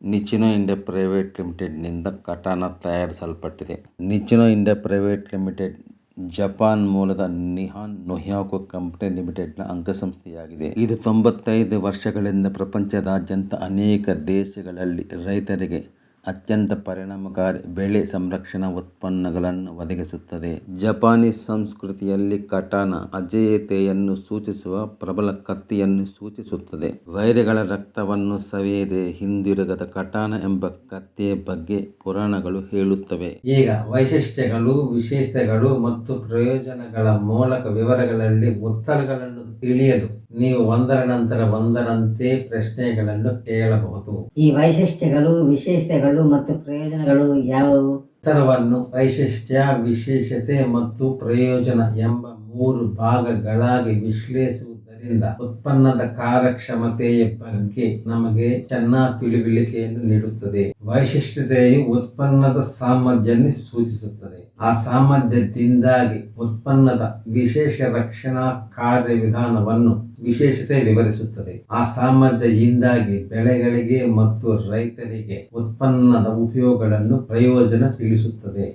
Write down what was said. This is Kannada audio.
ನಿಚಿನೋ ಇಂಡಿಯಾ ಪ್ರೈವೇಟ್ ಲಿಮಿಟೆಡ್ನಿಂದ ಕಟಾನಾ ತಯಾರಿಸಲ್ಪಟ್ಟಿದೆ. Nichino India private limited Japan ಮೂಲದ ನಿಹಾನ್ ನೊಹ್ಯಾಕು ಕಂಪನಿ ಲಿಮಿಟೆಡ್ನ ಅಂಗಸಂಸ್ಥೆಯಾಗಿದೆ. ಇದು 95 ವರ್ಷಗಳಿಂದ ಪ್ರಪಂಚದಾದ್ಯಂತ ಅನೇಕ ದೇಶಗಳಲ್ಲಿ ರೈತರಿಗೆ ಅತ್ಯಂತ ಪರಿಣಾಮಕಾರಿ ಬೆಳೆ ಸಂರಕ್ಷಣಾ ಉತ್ಪನ್ನಗಳನ್ನು ಒದಗಿಸುತ್ತದೆ. ಜಪಾನೀಸ್ ಸಂಸ್ಕೃತಿಯಲ್ಲಿ ಕಟಾನಾ ಅಜೇಯತೆಯನ್ನು ಸೂಚಿಸುವ ಪ್ರಬಲ ಕತ್ತಿಯನ್ನು ಸೂಚಿಸುತ್ತದೆ. ವೈರಿಗಳ ರಕ್ತವನ್ನು ಸವಿಯದೆ ಹಿಂದಿರುಗದ ಕಟಾನಾ ಎಂಬ ಕತ್ತಿಯ ಬಗ್ಗೆ ಪುರಾಣಗಳು ಹೇಳುತ್ತವೆ. ಈಗ ವೈಶಿಷ್ಟ್ಯಗಳು, ವಿಶೇಷತೆಗಳು ಮತ್ತು ಪ್ರಯೋಜನಗಳ ಮೂಲಕ ವಿವರಗಳಲ್ಲಿ ಉತ್ತರಗಳನ್ನು ತಿಳಿಯಲು ನೀವು ಒಂದರ ನಂತರ ಒಂದರಂತೆ ಪ್ರಶ್ನೆಗಳನ್ನು ಕೇಳಬಹುದು. ಈ ವೈಶಿಷ್ಟ್ಯಗಳು, ವಿಶೇಷತೆಗಳು ಮತ್ತು ಪ್ರಯೋಜನಗಳು ಯಾವುವು? ಉತ್ತರವನ್ನು ವೈಶಿಷ್ಟ್ಯ, ವಿಶೇಷತೆ ಮತ್ತು ಪ್ರಯೋಜನ ಎಂಬ 3 ಭಾಗಗಳಾಗಿ ವಿಶ್ಲೇಷಿಸುವುದರಿಂದ ಉತ್ಪನ್ನದ ಕಾರ್ಯಕ್ಷಮತೆಯ ಬಗ್ಗೆ ನಮಗೆ ಚೆನ್ನಾಗಿ ತಿಳುವಳಿಕೆಯನ್ನು ನೀಡುತ್ತದೆ. ವೈಶಿಷ್ಟ್ಯತೆಯು ಉತ್ಪನ್ನದ ಸಾಮರ್ಥ್ಯವನ್ನು ಸೂಚಿಸುತ್ತದೆ. ಆ ಸಾಮರ್ಥ್ಯದಿಂದಾಗಿ ಉತ್ಪನ್ನದ ವಿಶೇಷ ರಕ್ಷಣಾ ಕಾರ್ಯವಿಧಾನವನ್ನು ವಿಶೇಷತೆ ವಿವರಿಸುತ್ತದೆ. ಆ ಸಾಮರ್ಥ್ಯದಿಂದಾಗಿ ಬೆಳೆಗಳಿಗೆ ಮತ್ತು ರೈತರಿಗೆ ಉತ್ಪನ್ನದ ಉಪಯೋಗಗಳನ್ನು ಪ್ರಯೋಜನ ತಿಳಿಸುತ್ತದೆ.